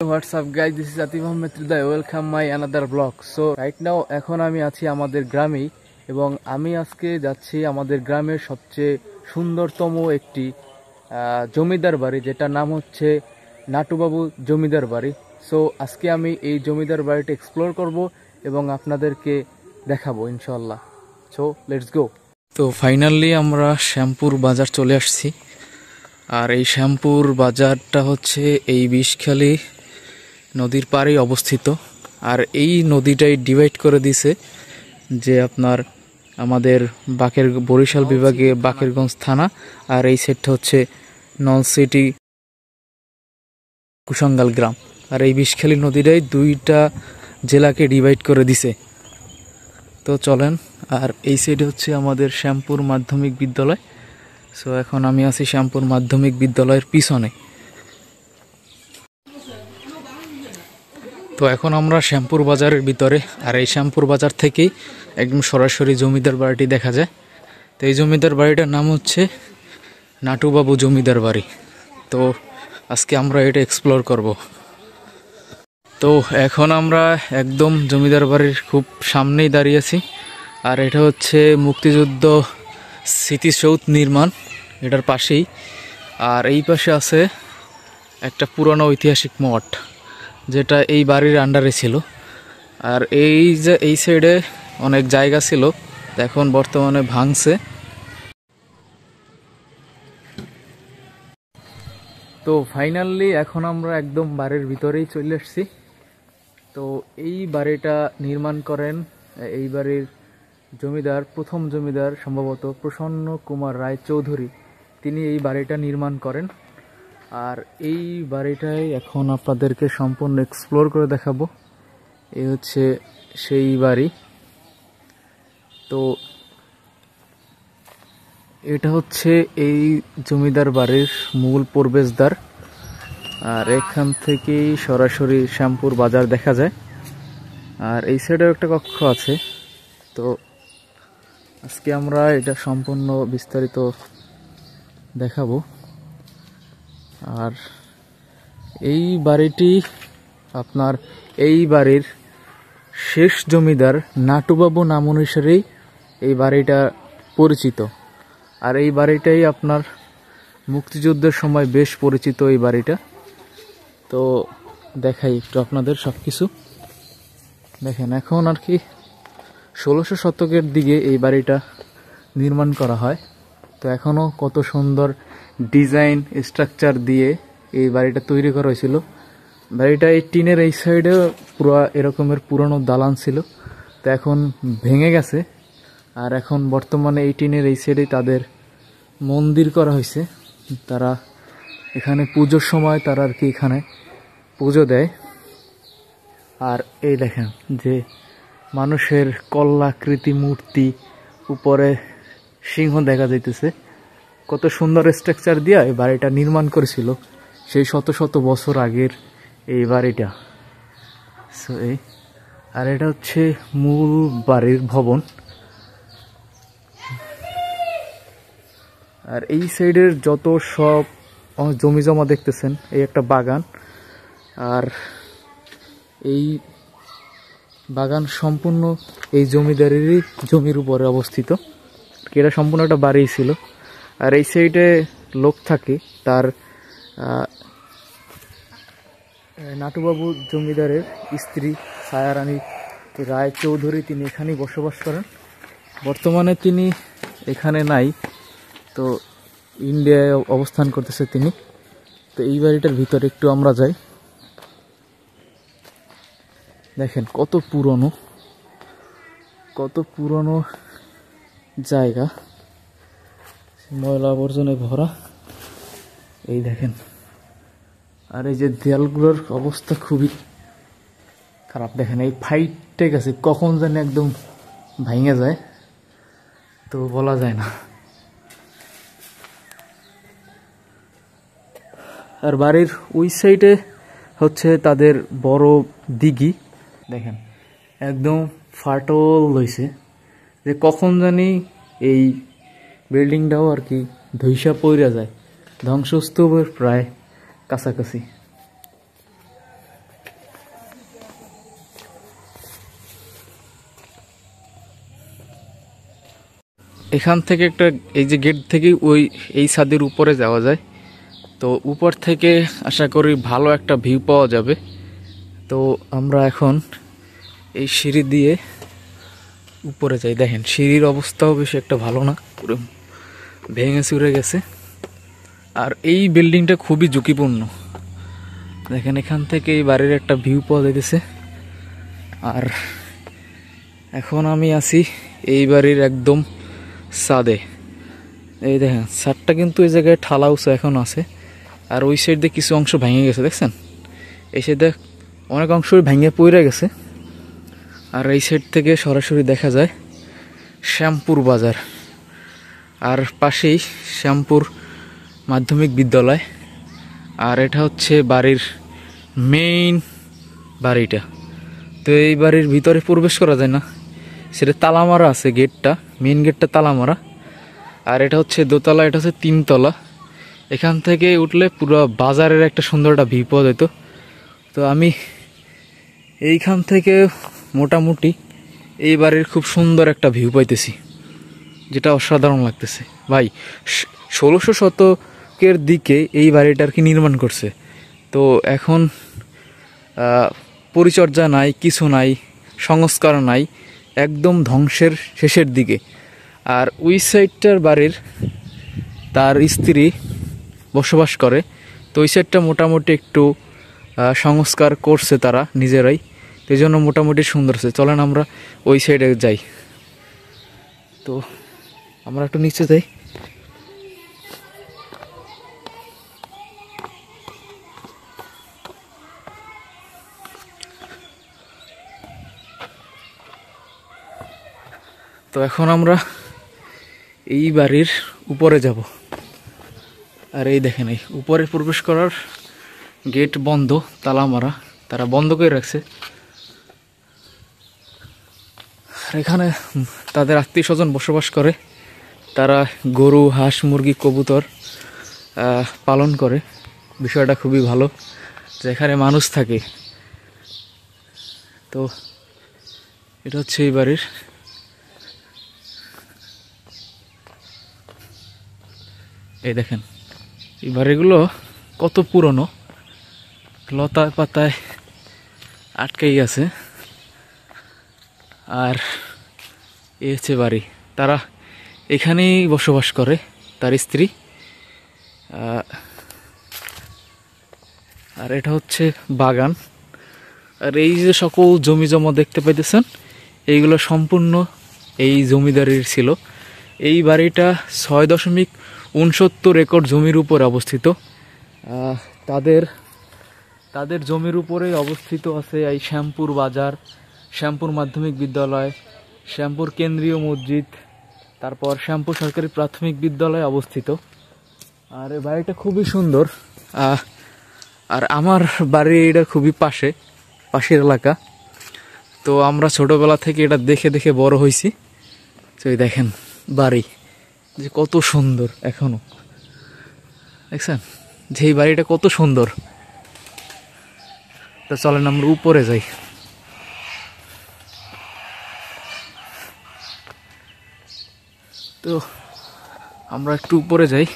What's up guys, this is Atif Ahmed Ridai, welcome my another vlog. So right now এখন আমি আছি আমাদের গ্রামেই এবং আমি আজকে যাচ্ছি আমাদের গ্রামের সবচেয়ে সুন্দরতম একটি জমিদার বাড়ি, যেটার নাম হচ্ছে নাটুবাবু জমিদার বাড়ি। সো আজকে আমি এই জমিদার বাড়িটা এক্সপ্লোর করব এবং আপনাদেরকে দেখাবো ইনশাআল্লাহ। So let's go. তো ফাইনালি আমরা শ্যামপুর বাজার চলে আসছি। আর এই শ্যামপুর বাজারটা হচ্ছে এই বিষখালী নদীর পাড়েই অবস্থিত। আর এই নদীটাই ডিভাইড করে দিছে যে আপনার আমাদের বরিশাল বিভাগে বাকেরগঞ্জ থানা, আর এই সাইডটা হচ্ছে নলসিটি কুশঙ্গাল গ্রাম। আর এই বিষখালী নদীটাই দুইটা জেলাকে ডিভাইড করে দিছে। তো চলেন, আর এই সাইডে হচ্ছে আমাদের শ্যামপুর মাধ্যমিক বিদ্যালয়। সো এখন আমি আছি শ্যামপুর মাধ্যমিক বিদ্যালয়ের পিছনে। তো এখন আমরা শ্যামপুর বাজারের ভিতরে, আর এই শ্যামপুর বাজার থেকেই একদম সরাসরি জমিদার বাড়িটি দেখা যায়। তো এই জমিদার বাড়িটার নাম হচ্ছে নাটুবাবু জমিদার বাড়ি। তো আজকে আমরা এটা এক্সপ্লোর করব। তো এখন আমরা একদম জমিদার বাড়ির খুব সামনেই দাঁড়িয়ে আছি। আর এটা হচ্ছে মুক্তিযুদ্ধ স্মৃতিসৌধ নির্মাণ, এটার পাশেই। আর এই পাশে আছে একটা পুরনো ঐতিহাসিক মঠ, যেটা এই বাড়ির আন্ডারে ছিল। আর এই সাইডে অনেক জায়গা ছিল, এখন বর্তমানে ভাঙছে। তো ফাইনালি এখন আমরা একদম বাড়ির ভিতরেই চলে আসছি। তো এই বাড়িটা নির্মাণ করেন এই বাড়ির জমিদার, প্রথম জমিদার সম্ভবত প্রসন্ন কুমার রায় চৌধুরী, তিনি এই বাড়িটা নির্মাণ করেন। আর এই বাড়িটাই এখন আপনাদেরকে সম্পূর্ণ এক্সপ্লোর করে দেখাবো। এই হচ্ছে সেই বাড়ি। তো এটা হচ্ছে এই জমিদার বাড়ির মূল প্রবেশদ্বার। আর এখান থেকেই সরাসরি শ্যামপুর বাজার দেখা যায়। আর এই সাইডেও একটা কক্ষ আছে। তো আজকে আমরা এটা সম্পূর্ণ বিস্তারিত দেখাবো। আর এই বাড়িটি আপনার এই বাড়ির শেষ জমিদার নাটুবাবু নাম অনুসারেই এই বাড়িটা পরিচিত। আর এই বাড়িটাই আপনার মুক্তিযুদ্ধের সময় বেশ পরিচিত এই বাড়িটা। তো দেখাই একটু আপনাদের সব কিছু দেখেন। এখন আর কি 1600 শতকের দিকে এই বাড়িটা নির্মাণ করা হয়। তো এখনও কত সুন্দর ডিজাইন স্ট্রাকচার দিয়ে এই বাড়িটা তৈরি করা হয়েছিল। বাড়িটা এই টিনের এই সাইডে পুরো এরকমের পুরনো দালান ছিল, তো এখন ভেঙে গেছে। আর এখন বর্তমানে এই টিনের এই সাইডে তাদের মন্দির করা হয়েছে। তারা এখানে পুজোর সময় তারা আর কি এখানে পুজো দেয়। আর এই দেখেন যে মানুষের কল্লাকৃতি মূর্তি, উপরে সিংহ দেখা যাইতেছে। কত সুন্দর স্ট্রাকচার দিয়ে এই বাড়িটা নির্মাণ করেছিল সেই শত শত বছর আগের এই বাড়িটা। সো আর এটা হচ্ছে মূল বাড়ির ভবন। আর এই সাইডের যত সব জমি জমা দেখতেছেন, এই একটা বাগান। আর এই বাগান সম্পূর্ণ এই জমিদারেরই জমির উপরে অবস্থিত। এটা সম্পূর্ণ একটা বাড়ি ছিল। আর এই সাইডে লোক থাকে, তার নাটুবাবু জমিদারের স্ত্রী ছায়ারানী রায় চৌধুরী, তিনি এখানেই বসবাস করেন। বর্তমানে তিনি এখানে নাই, তো ইন্ডিয়ায় অবস্থান করতেছে তিনি। তো এই বাড়িটার ভিতরে একটু আমরা যাই। দেখেন কত পুরনো জায়গা, ময়লা আবর্জনায় ভরা। এই দেখেন। আর এই যে দেয়ালগুলোর অবস্থা খুবই খারাপ। দেখেন এই ফাইটে গেছে, কখন জানি একদম ভাঙে যায়, তো বলা যায় না। আর বাড়ির ওই সাইডে হচ্ছে তাদের বড় দিঘি। দেখেন একদম ফাটল হয়েছে, যে কখন জানি এই বিল্ডিংটাও আর কি ধইসা পড়া, যায় ধ্বংসস্তূপের প্রায় কাছাকাছি। এখান থেকে একটা এই যে গেট থেকে এই ছাদের উপরে যাওয়া যায়। তো উপর থেকে আশা করি ভালো একটা ভিউ পাওয়া যাবে। তো আমরা এখন এই সিঁড়ি দিয়ে উপরে যাই। দেখেন সিঁড়ির অবস্থাও বেশি একটা ভালো না, পুরো ভেঙে চুরে গেছে। আর এই বিল্ডিংটা খুবই ঝুঁকিপূর্ণ। দেখেন এখান থেকে এই বাড়ির একটা ভিউ পাওয়া যাইতেছে। আর এখন আমি আছি এই বাড়ির একদম ছাদে। এই দেখেন ছাদটা কিন্তু এই জায়গায় ঠালা উঁচু এখন আছে। আর ওই সাইড দিয়ে কিছু অংশ ভেঙে গেছে, দেখছেন? এই সাইডে অনেক অংশই ভেঙে পড়ে গেছে। আর এই সাইড থেকে সরাসরি দেখা যায় শ্যামপুর বাজার, আর পাশেই শ্যামপুর মাধ্যমিক বিদ্যালয়। আর এটা হচ্ছে বাড়ির মেইন বাড়িটা। তো এই বাড়ির ভিতরে প্রবেশ করা যায় না, সেটা তালা মারা আছে, গেটটা মেইন গেটটা তালা মারা। আর এটা হচ্ছে দোতলা, এটা হচ্ছে 3 তলা। এখান থেকে উঠলে পুরো বাজারের একটা সুন্দর একটা ভিউ পাওয়া যেত। তো আমি এইখান থেকে মোটামুটি এই বাড়ির খুব সুন্দর একটা ভিউ পাইতেছি, যেটা অসাধারণ লাগতেছে। ভাই 1600 শতকের দিকে এই বাড়িটা আর কি নির্মাণ করছে। তো এখন পরিচর্যা নাই, কিছু নাই, সংস্কার নাই, একদম ধ্বংসের শেষের দিকে। আর ওই সাইডটার বাড়ির তার স্ত্রী বসবাস করে। তো ওই সাইডটা মোটামুটি একটু সংস্কার করছে তারা নিজেরাই, এই জন্য মোটামুটি সুন্দর আছে। চলেন আমরা ওই সাইডে যাই। তো আমরা একটু নিচে যাই। তো এখন আমরা এই বাড়ির উপরে যাব। আর এই দেখেন এই উপরে প্রবেশ করার গেট বন্ধ, তালা মারা, তারা বন্ধ করে রাখছে। আর এখানে তাদের আত্মীয় স্বজন বসবাস করে। তারা গরু, হাঁস, মুরগি, কবুতর পালন করে। বিষয়টা খুবই ভালো যে এখানে মানুষ থাকে। তো এটা হচ্ছে এই বাড়ির। এই দেখেন এই বাড়িগুলো কত পুরনো, লতায় পাতায় আটকেই আছে। আর এই হচ্ছে বাড়ি, তারা এখানেই বসবাস করে, তার স্ত্রী। আর এটা হচ্ছে বাগান। আর এই যে সকল জমি জমা দেখতে পাইতেছেন, এইগুলো সম্পূর্ণ এই জমিদারির ছিল। এই বাড়িটা 6.69 একর জমির উপর অবস্থিত। তাদের জমির উপরেই অবস্থিত আছে এই শ্যামপুর বাজার, শ্যামপুর মাধ্যমিক বিদ্যালয়, শ্যামপুর কেন্দ্রীয় মসজিদ, তারপর শ্যামপুর সরকারি প্রাথমিক বিদ্যালয় অবস্থিত। আর এই বাড়িটা খুবই সুন্দর। আর আমার বাড়ি এটা খুবই পাশের এলাকা। তো আমরা ছোটবেলা থেকে এটা দেখে দেখে বড় হয়েছি। তো এই দেখেন বাড়ি যে কত সুন্দর, এখনো দেখছেন যে এই বাড়িটা কত সুন্দর। তো চলেন আমরা উপরে যাই। তো আমরা একটু উপরে যাই,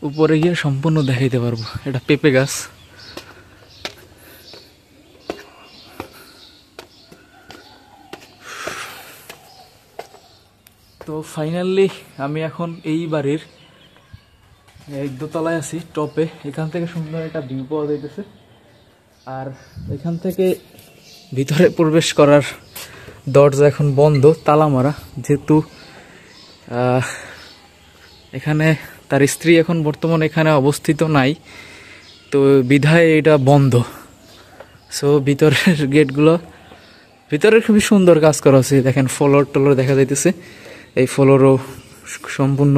উপরে গিয়ে সম্পূর্ণ দেখাইতে পারবো। এটা পেঁপে গাছ। তো ফাইনালি আমি এখন এই বাড়ির এই দোতলায় আছি, টপে। এখান থেকে সুন্দর একটা ভিউ পাওয়া যাইতেছে। আর এখান থেকে ভিতরে প্রবেশ করার দরজা এখন বন্ধ, তালা মারা, যেহেতু এখানে তার স্ত্রী এখন বর্তমানে এখানে অবস্থিত নাই। তো বিধায় এটা বন্ধ। সো ভিতরের গেটগুলো, ভিতরে খুবই সুন্দর কাজ করা আছে। দেখেন ফ্লোর টলোর দেখা যাইতেছে, এই ফ্লোরও সম্পূর্ণ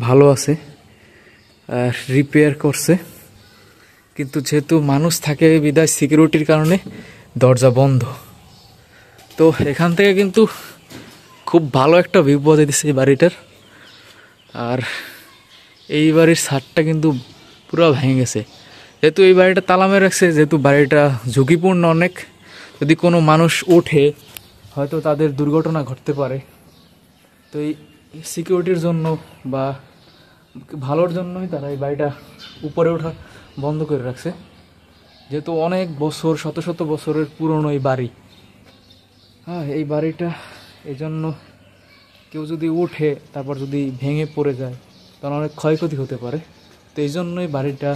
ভালো আছে, রিপেয়ার করছে। কিন্তু যেহেতু মানুষ থাকে বিধায় সিকিউরিটির কারণে দরজা বন্ধ। তো এখান থেকে কিন্তু খুব ভালো একটা ভিউ পাওয়া যাইতেছে এই বাড়িটার। আর এই বাড়ির ছাদটা কিন্তু পুরো ভেঙে গেছে, যেহেতু এই বাড়িটা তালা মেরে রাখছে। যেহেতু বাড়িটা ঝুঁকিপূর্ণ অনেক, যদি কোনো মানুষ ওঠে হয়তো তাদের দুর্ঘটনা ঘটতে পারে। তো এই সিকিউরিটির জন্য বা ভালোর জন্যই তারা এই বাড়িটা উপরে ওঠা বন্ধ করে রাখছে, যেহেতু অনেক বছর, শত শত বছরের পুরনো এই বাড়ি। হ্যাঁ, এই বাড়িটা এই জন্য কেউ যদি উঠে তারপর যদি ভেঙে পড়ে যায় তাহলে অনেক ক্ষয়ক্ষতি হতে পারে। তো এই জন্যই বাড়িটা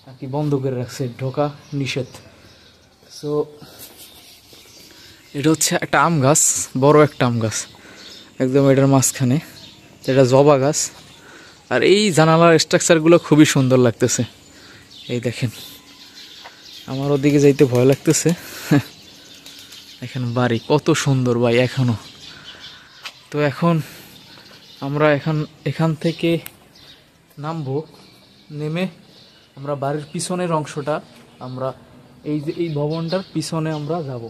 আর কি বন্ধ করে রাখছে, ঢোকা নিষেধ। সো এটা হচ্ছে একটা আম গাছ, বড় একটা আম গাছ, একদম এটার মাঝখানে, এটা জবা গাছ। আর এই জানালার স্ট্রাকচারগুলো খুবই সুন্দর লাগতেছে। এই দেখেন, আমার ওদিকে যাইতে ভয় লাগতেছে। এখন বাড়ি কত সুন্দর ভাই এখনো। তো এখন আমরা এখান থেকে নামবো, নেমে আমরা বাড়ির পিছনের অংশটা, আমরা এই যে এই ভবনটার পিছনে আমরা যাব,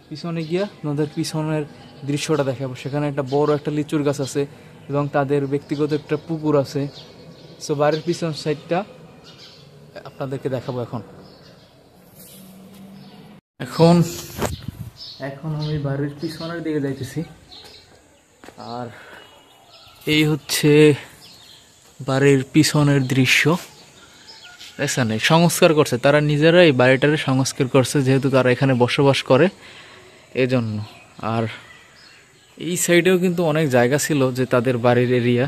পিছনে গিয়া আমাদের পিছনের দৃশ্যটা দেখাবো। সেখানে একটা বড় একটা লিচুর গাছ আছে এবং তাদের ব্যক্তিগত একটা পুকুর আছে। সো বাড়ির পিছন সাইডটা আপনাদেরকে দেখাবো। এখন আমি বাড়ির পিছনের দিকে যাইতেছি। আর এই হচ্ছে বাড়ির পিছনের দৃশ্য। দেখছেন, সংস্কার করছে তারা নিজেরাই, বাড়িটারে সংস্কার করছে, যেহেতু তারা এখানে বসবাস করে এজন্য। আর এই সাইডেও কিন্তু অনেক জায়গা ছিল যে তাদের বাড়ির এরিয়া,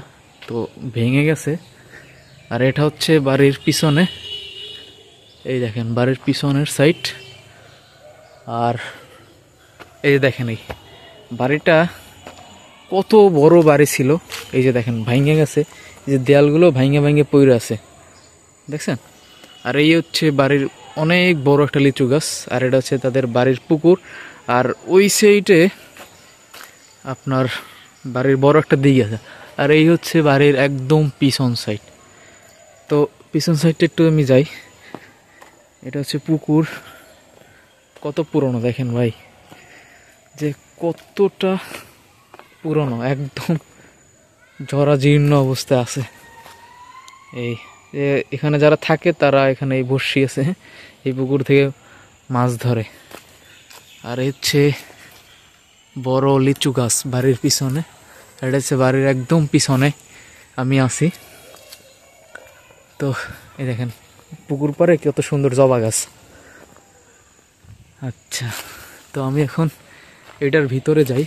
তো ভেঙে গেছে। আর এটা হচ্ছে বাড়ির পিছনে, এই দেখেন বাড়ির পিছনের সাইড। আর এই যে দেখেন, এই বাড়িটা কত বড় বাড়ি ছিল, এই যে দেখেন ভাঙে গেছে, এই যে দেয়ালগুলো ভাঙে পড়ে আছে, দেখছেন। আর এই হচ্ছে বাড়ির অনেক বড় একটা লিচু গাছ, আর এটা হচ্ছে তাদের বাড়ির পুকুর। আর ওই সাইডে আপনার বাড়ির বড় একটা দিক আছে। আর এই হচ্ছে বাড়ির একদম পিছন সাইড। তো পিছন সাইডটা একটু আমি যাই। এটা হচ্ছে পুকুর, কত পুরনো দেখেন ভাই, যে কতটা পুরনো, একদম জরাজীর্ণ অবস্থায় আছে। এই যে এখানে যারা থাকে তারা এখানে এই বসি আছে, এই পুকুর থেকে মাছ ধরে। আর হচ্ছে বড় লিচু গাছ বাড়ির পিছনে, এটা হচ্ছে বাড়ির একদম পিছনে আমি আছি। তো এই দেখেন পুকুর পাড়ে কত সুন্দর জবা গাছ। আচ্ছা, তো আমি এখন এটার ভিতরে যাই।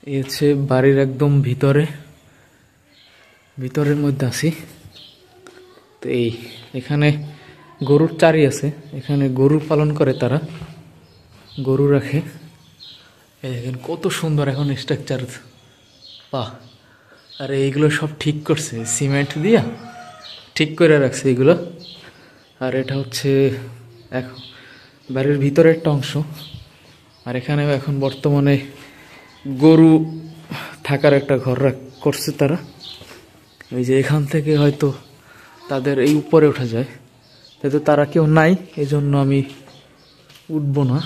এই হচ্ছে বাড়ির একদম ভিতরের মধ্যে আছি। তো এখানে গরুর চারি আছে, এখানে গরু পালন করে তারা, গরু রাখে। এই দেখেন কত সুন্দর এখন স্ট্রাকচার, বাহ। আর এইগুলো সব ঠিক করছে, সিমেন্ট দিয়া ঠিক করে রাখছে এগুলো। আর এটা হচ্ছে এখন বাড়ির ভিতরে একটা অংশ। আর এখানেও এখন বর্তমানে গরু থাকার একটা ঘর করছে তারা। এই যে এখান থেকে হয়তো তাদের এই উপরে ওঠা যায়, যেহেতু তারা কেউ নাই এই জন্য আমি উঠবো না।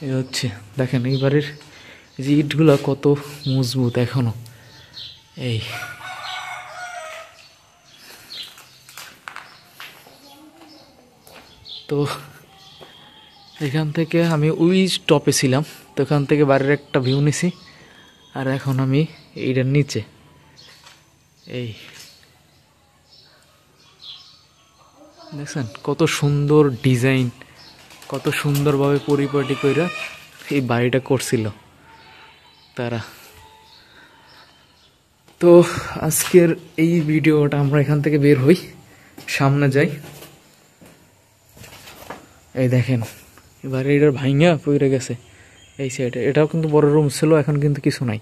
এই হচ্ছে দেখেন এই বাড়ির যে ইটগুলো কত মজবুত এখনো। এই তো এখান থেকে আমি ওই স্টপে ছিলাম, তো এখান থেকে বাড়ির একটা ভিউ নিছি। আর এখন আমি এইটার নিচে, এই দেখছেন কত সুন্দর ডিজাইন, কত সুন্দরভাবে পরিপাটি কইরা এই বাড়িটা করছিল তারা। তো আজকের এই ভিডিওটা আমরা এখান থেকে বের হই, সামনে যাই। এই দেখেন এবারে এটার ভাইঙা পড়ে গেছে এই সাইডে, এটাও কিন্তু বড় রুম ছিল, এখন কিন্তু কিছু নাই,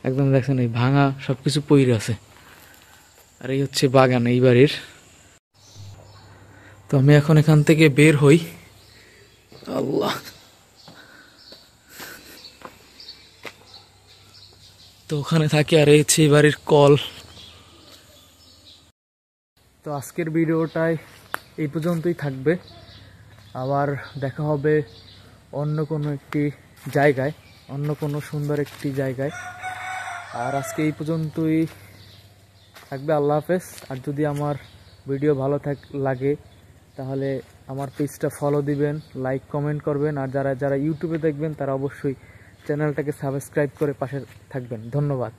একদম দেখছেন এই ভাঙা সব কিছু পড়ে আছে। আর এই হচ্ছে বাগান এই বাড়ির। তো আমি এখন এখান থেকে বের হই। আল্লাহ, তো ওখানে থাকি। আর এই হচ্ছে এই বাড়ির কল। তো আজকের ভিডিওটাই এই পর্যন্তই থাকবে, আবার দেখা হবে অন্য কোনো একটি জায়গায়, অন্য কোনো সুন্দর একটি জায়গায়। আর আজকে এই পর্যন্তই থাকবে, আল্লাহ হাফেজ। আর যদি আমার ভিডিও ভালো লাগে তাহলে আমার পেজটা ফলো দিবেন, লাইক কমেন্ট করবেন, আর যারা যারা ইউটিউবে দেখবেন তারা অবশ্যই চ্যানেলটাকে সাবস্ক্রাইব করে পাশে থাকবেন। ধন্যবাদ।